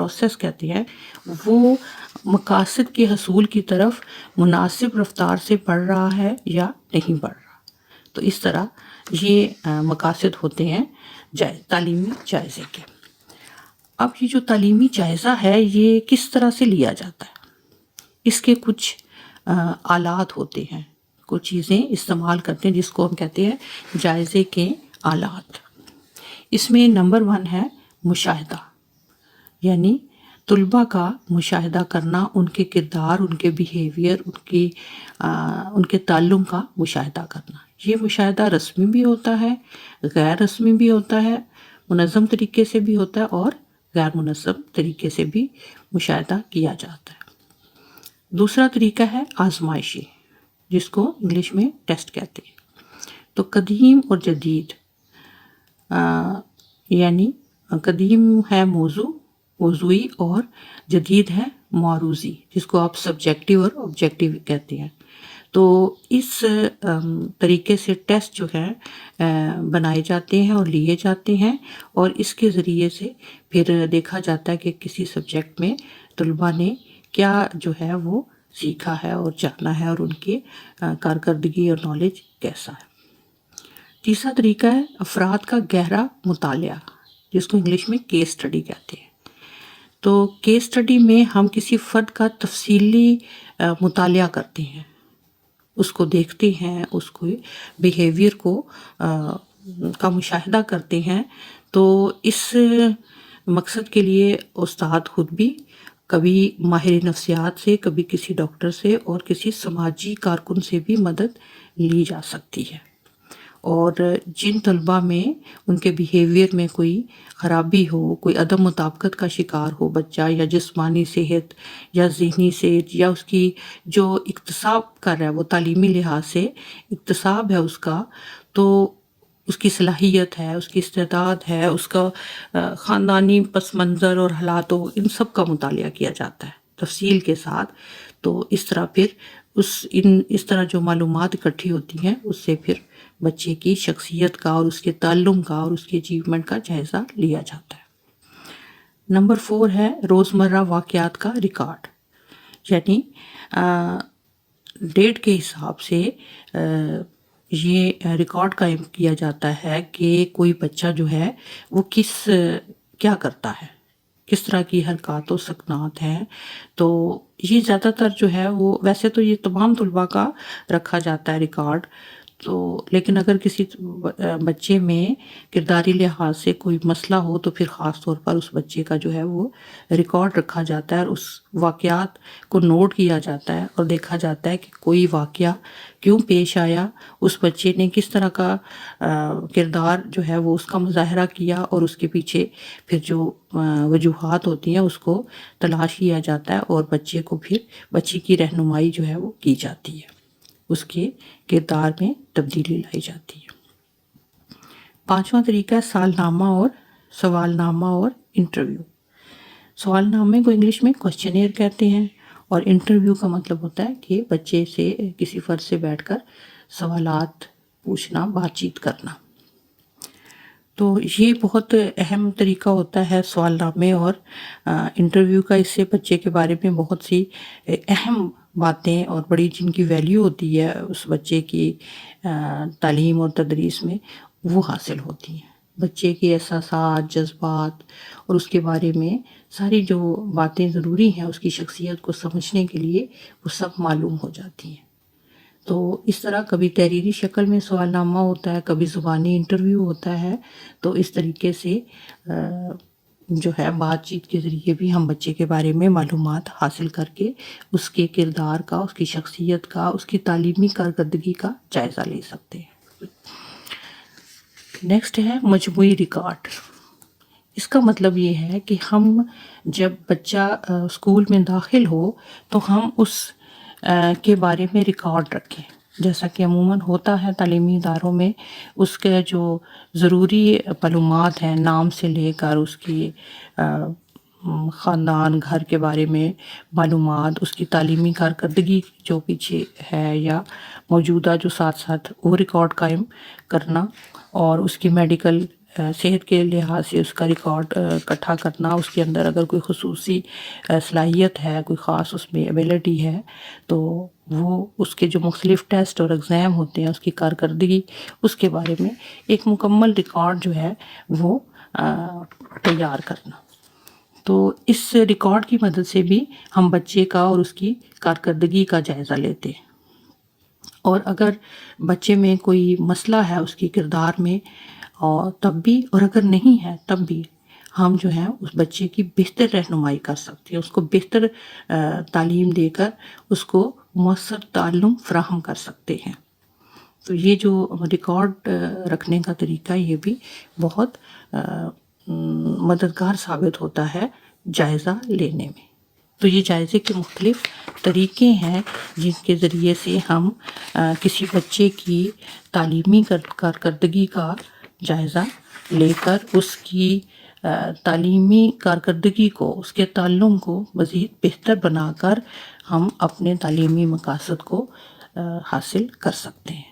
Process کہتے ہیں وہ مقاصد کے حصول کی طرف مناسب رفتار سے بڑھ رہا ہے یا نہیں بڑھ رہا. تو اس طرح یہ مقاصد ہوتے ہیں تعلیمی جائزے کے. اب یہ جو تعلیمی جائزہ ہے یہ کس طرح سے لیا جاتا ہے؟ اس کے کچھ آلات ہوتے ہیں، کچھ چیزیں استعمال کرتے ہیں جس کو ہم کہتے ہیں جائزے کے آلات. اس میں نمبر 1 ہے مشاہدہ، یعنی طلباء کا مشاہدہ کرنا، ان کے کردار، ان کے بیہیویئر، ان کے تعلم کا مشاہدہ کرنا. یہ مشاہدہ رسمی بھی ہوتا ہے، غیر رسمی بھی ہوتا ہے، منظم طریقے سے بھی ہوتا ہے اور غیر منظم طریقے سے بھی مشاہدہ کیا جاتا ہے. دوسرا طریقہ ہے آزمائشی، جس کو انگلش میں ٹیسٹ کہتے ہیں. تو قدیم اور جدید، یعنی قدیم ہے موضوعی اور جدید ہے معروضی، جس کو آپ سبجیکٹیو اور آبجیکٹیو کہتے ہیں. تو اس طریقے سے ٹیسٹ جو ہے بنائے جاتے ہیں اور لیے جاتے ہیں، اور اس کے ذریعے سے پھر دیکھا جاتا ہے کہ کسی سبجیکٹ میں طلباء نے کیا جو ہے وہ سیکھا ہے اور جانا ہے، اور ان کی کارکردگی اور نالج کیسا ہے. تیسرا طریقہ ہے افراد کا گہرا مطالعہ، جس کو انگلش میں کیس اسٹڈی کہتے ہیں. تو کیس اسٹڈی میں ہم کسی فرد کا تفصیلی مطالعہ کرتے ہیں، اس کو دیکھتے ہیں، اس کو بیہیویئر کا مشاہدہ کرتے ہیں. تو اس مقصد کے لیے استاد خود بھی کبھی ماہر نفسیات سے، کبھی کسی ڈاکٹر سے اور کسی سماجی کارکن سے بھی مدد لی جا سکتی ہے. اور جن طلباء میں ان کے بیہیویئر میں کوئی خرابی ہو، کوئی عدم مطابقت کا شکار ہو بچہ، یا جسمانی صحت یا ذہنی صحت، یا اس کی جو اکتساب کر رہا ہے وہ تعلیمی لحاظ سے اکتساب ہے اس کا، تو اس کی صلاحیت ہے، اس کی استعداد ہے، اس کا خاندانی پس منظر اور حالات، ان سب کا مطالعہ کیا جاتا ہے تفصیل کے ساتھ. تو اس طرح پھر اس طرح جو معلومات اکٹھی ہوتی ہیں اس سے پھر بچے کی شخصیت کا اور اس کے تعلم کا اور اس کی اچیومنٹ کا جائزہ لیا جاتا ہے. نمبر 4 ہے روزمرہ واقعات کا ریکارڈ، یعنی ڈیٹ کے حساب سے یہ ریکارڈ قائم کیا جاتا ہے کہ کوئی بچہ جو ہے وہ کیا کرتا ہے، کس طرح کی حرکات و سکنات ہیں. تو یہ زیادہ تر جو ہے وہ، ویسے تو یہ تمام طلباء کا رکھا جاتا ہے ریکارڈ، تو لیکن اگر کسی بچے میں کرداری لحاظ سے کوئی مسئلہ ہو تو پھر خاص طور پر اس بچے کا جو ہے وہ ریکارڈ رکھا جاتا ہے، اور اس واقعات کو نوٹ کیا جاتا ہے اور دیکھا جاتا ہے کہ کوئی واقعہ کیوں پیش آیا، اس بچے نے کس طرح کا کردار جو ہے وہ اس کا مظاہرہ کیا، اور اس کے پیچھے پھر جو وجوہات ہوتی ہیں اس کو تلاش کیا جاتا ہے، اور بچے کی رہنمائی جو ہے وہ کی جاتی ہے، اس کے کردار میں تبدیلی لائی جاتی ہے. 5واں طریقہ ہے سالنامہ اور سوال نامہ اور انٹرویو. سوال نامے کو انگلش میں کوسچنیئر کہتے ہیں، اور انٹرویو کا مطلب ہوتا ہے کہ بچے سے، کسی فرد سے بیٹھ کر سوالات پوچھنا، بات چیت کرنا. تو یہ بہت اہم طریقہ ہوتا ہے سوال نامے اور انٹرویو کا. اس سے بچے کے بارے میں بہت سی اہم باتیں اور بڑی جن کی ویلیو ہوتی ہے اس بچے کی تعلیم اور تدریس میں، وہ حاصل ہوتی ہیں. بچے کے احساسات، جذبات اور اس کے بارے میں ساری جو باتیں ضروری ہیں اس کی شخصیت کو سمجھنے کے لیے، وہ سب معلوم ہو جاتی ہیں. تو اس طرح کبھی تحریری شکل میں سوال نامہ ہوتا ہے، کبھی زبانی انٹرویو ہوتا ہے. تو اس طریقے سے جو ہے بات چیت کے ذریعے بھی ہم بچے کے بارے میں معلومات حاصل کر کے اس کے کردار کا، اس کی شخصیت کا، اس کی تعلیمی کارکردگی کا جائزہ لے سکتے ہیں. نیکسٹ ہے مجموعی ریکارڈ. اس کا مطلب یہ ہے کہ ہم جب بچہ اسکول میں داخل ہو تو ہم اس کے بارے میں ریکارڈ رکھیں، جیسا کہ عموماً ہوتا ہے تعلیمی اداروں میں. اس کے جو ضروری معلومات ہیں، نام سے لے کر اس کی خاندان، گھر کے بارے میں معلومات، اس کی تعلیمی کارکردگی جو پیچھے ہے یا موجودہ جو ساتھ ساتھ، وہ ریکارڈ قائم کرنا، اور اس کی میڈیکل صحت کے لحاظ سے اس کا ریکارڈ اکٹھا کرنا، اس کے اندر اگر کوئی خصوصی صلاحیت ہے، کوئی خاص اس میں ایبیلٹی ہے، تو وہ اس کے جو مختلف ٹیسٹ اور ایگزام ہوتے ہیں، اس کی کارکردگی، اس کے بارے میں ایک مکمل ریکارڈ جو ہے وہ تیار کرنا۔ تو اس ریکارڈ کی مدد سے بھی ہم بچے کا اور اس کی کارکردگی کا جائزہ لیتے ہیں، اور اگر بچے میں کوئی مسئلہ ہے اس کی کردار میں، اور تب بھی، اور اگر نہیں ہے تب بھی ہم جو ہے اس بچے کی بہتر رہنمائی کر سکتے ہیں، اس کو بہتر تعلیم دے کر اس کو مؤثر تعلم فراہم کر سکتے ہیں۔ تو یہ جو ریکارڈ رکھنے کا طریقہ، یہ بھی بہت مددگار ثابت ہوتا ہے جائزہ لینے میں۔ تو یہ جائزے کے مختلف طریقے ہیں جن کے ذریعے سے ہم کسی بچے کی تعلیمی کارکردگی کا جائزہ لے کر اس کی تعلیمی کارکردگی کو، اس کے تعلم کو مزید بہتر بنا کر ہم اپنے تعلیمی مقاصد کو حاصل کر سکتے ہیں۔